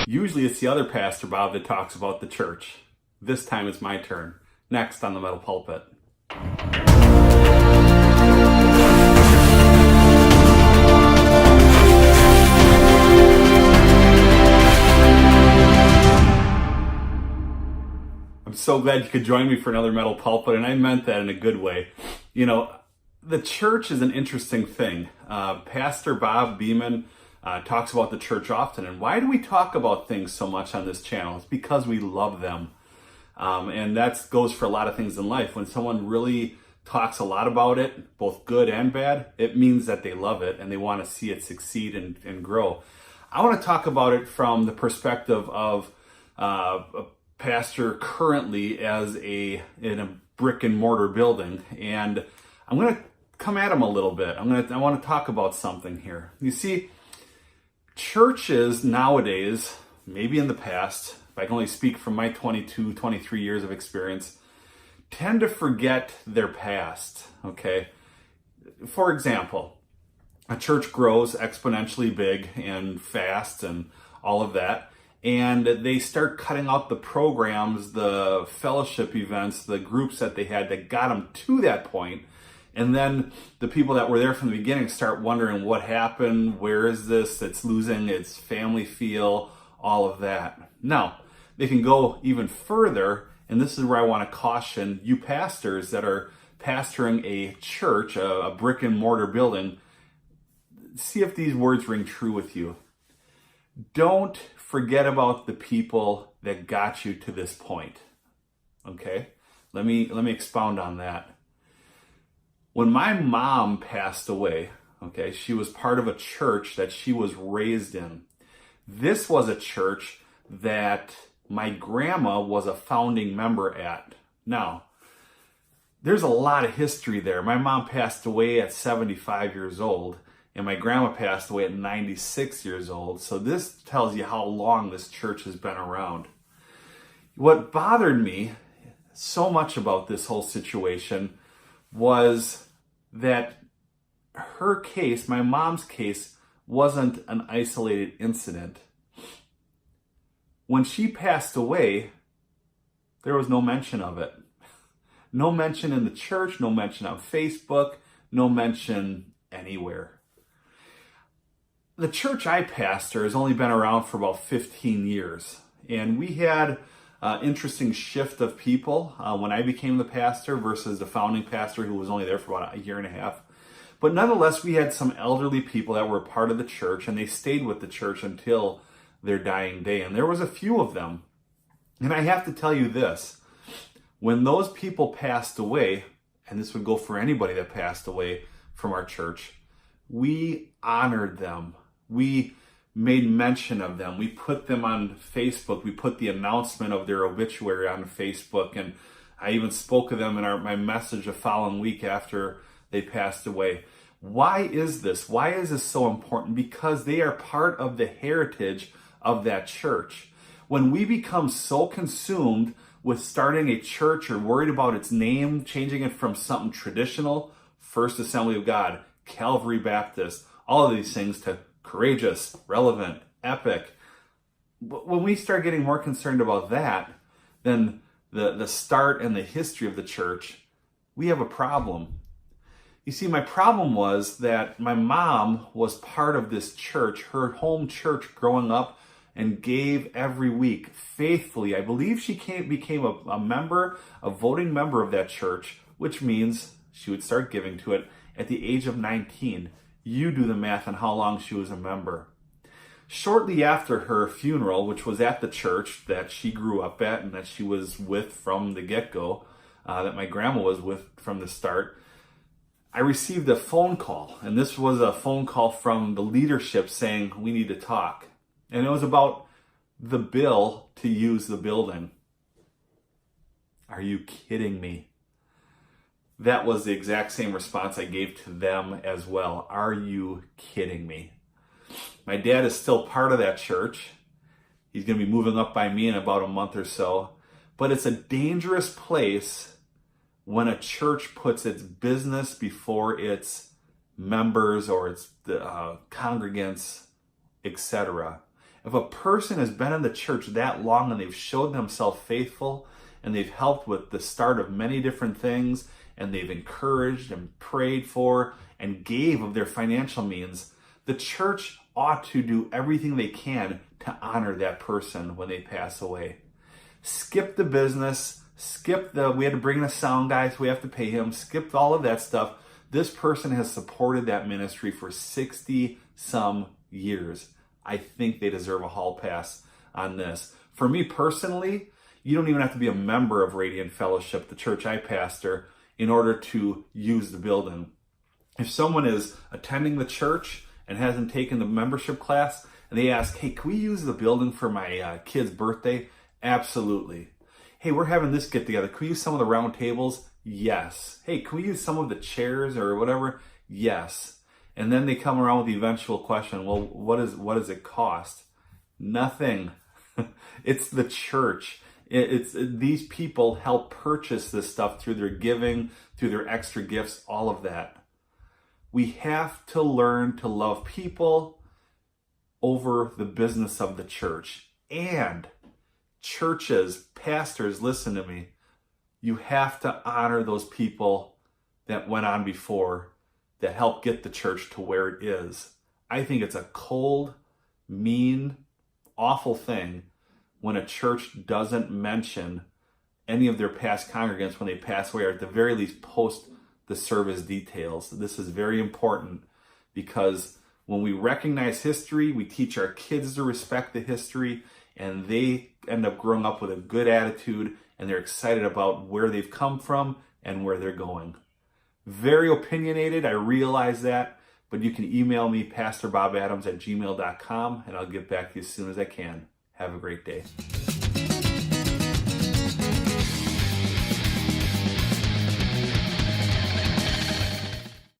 Usually it's the other Pastor Bob that talks about the church. This time it's my turn. Next on the Metal Pulpit. I'm so glad you could join me for another Metal Pulpit, and I meant that in a good way. You know, the church is an interesting thing. Pastor Bob Beeman talks about the church often. And why do we talk about things so much on this channel? It's because we love them. And that goes for a lot of things in life. When someone really talks a lot about it, both good and bad, it means that they love it and they want to see it succeed and grow. I want to talk about it from the perspective of a pastor currently in a brick and mortar building. And I'm going to come at him a little bit. I want to talk about something here. You see, churches nowadays, maybe in the past, if I can only speak from my 22, 23 years of experience, tend to forget their past, okay? For example, a church grows exponentially big and fast and all of that, and they start cutting out the programs, the fellowship events, the groups that they had that got them to that point. And then the people that were there from the beginning start wondering what happened, where is this? It's losing its family feel, all of that. Now, they can go even further, and this is where I want to caution you pastors that are pastoring a church, a brick and mortar building. See if these words ring true with you. Don't forget about the people that got you to this point. Okay? Let me expound on that. When my mom passed away, okay, she was part of a church that she was raised in. This was a church that my grandma was a founding member at. Now, there's a lot of history there. My mom passed away at 75 years old, and my grandma passed away at 96 years old. So this tells you how long this church has been around. What bothered me so much about this whole situation was that her case, my mom's case, wasn't an isolated incident. When she passed away, there was no mention of it. No mention in the church, no mention on Facebook, no mention anywhere. The church I pastor has only been around for about 15 years, and we had interesting shift of people when I became the pastor versus the founding pastor who was only there for about a year and a half. But nonetheless, we had some elderly people that were a part of the church, and they stayed with the church until their dying day. And there was a few of them. And I have to tell you this, when those people passed away, and this would go for anybody that passed away from our church, we honored them. We made mention of them. We put them on Facebook. We put the announcement of their obituary on Facebook, and I even spoke of them in my message the following week after they passed away. Why is this? Why is this so important? Because they are part of the heritage of that church. When we become so consumed with starting a church or worried about its name, changing it from something traditional, First Assembly of God, Calvary Baptist, all of these things, to courageous, relevant, epic. When we start getting more concerned about that than the start and the history of the church, we have a problem. You see, my problem was that my mom was part of this church, her home church growing up, and gave every week faithfully. I believe she became a member, a voting member of that church, which means she would start giving to it at the age of 19. You do the math on how long she was a member. Shortly after her funeral, which was at the church that she grew up at and that she was with from the get-go, that my grandma was with from the start, I received a phone call. And this was a phone call from the leadership saying, we need to talk. And it was about the bill to use the building. Are you kidding me? That was the exact same response I gave to them as well. Are you kidding me? My dad is still part of that church. He's going to be moving up by me in about a month or so. But it's a dangerous place when a church puts its business before its members or it's the congregants, etc. If a person has been in the church that long and they've showed themselves faithful and they've helped with the start of many different things and they've encouraged and prayed for and gave of their financial means, the church ought to do everything they can to honor that person when they pass away. Skip the business, we had to bring in a sound guy, so we have to pay him, skip all of that stuff. This person has supported that ministry for 60 some years. I think they deserve a hall pass on this. For me personally, you don't even have to be a member of Radiant Fellowship, the church I pastor, in order to use the building. If someone is attending the church and hasn't taken the membership class and they ask, hey, can we use the building for my kid's birthday? Absolutely. Hey, we're having this get together. Can we use some of the round tables? Yes. Hey, can we use some of the chairs or whatever? Yes. And then they come around with the eventual question, well, what does it cost? Nothing. It's the church. It's these people help purchase this stuff through their giving, through their extra gifts, all of that. We have to learn to love people over the business of the church. And churches, pastors, listen to me. You have to honor those people that went on before that helped get the church to where it is. I think it's a cold, mean, awful thing when a church doesn't mention any of their past congregants when they pass away, or at the very least post the service details. This is very important because when we recognize history, we teach our kids to respect the history, and they end up growing up with a good attitude and they're excited about where they've come from and where they're going. Very opinionated, I realize that, but you can email me, pastorbobadams@gmail.com, and I'll get back to you as soon as I can. Have a great day.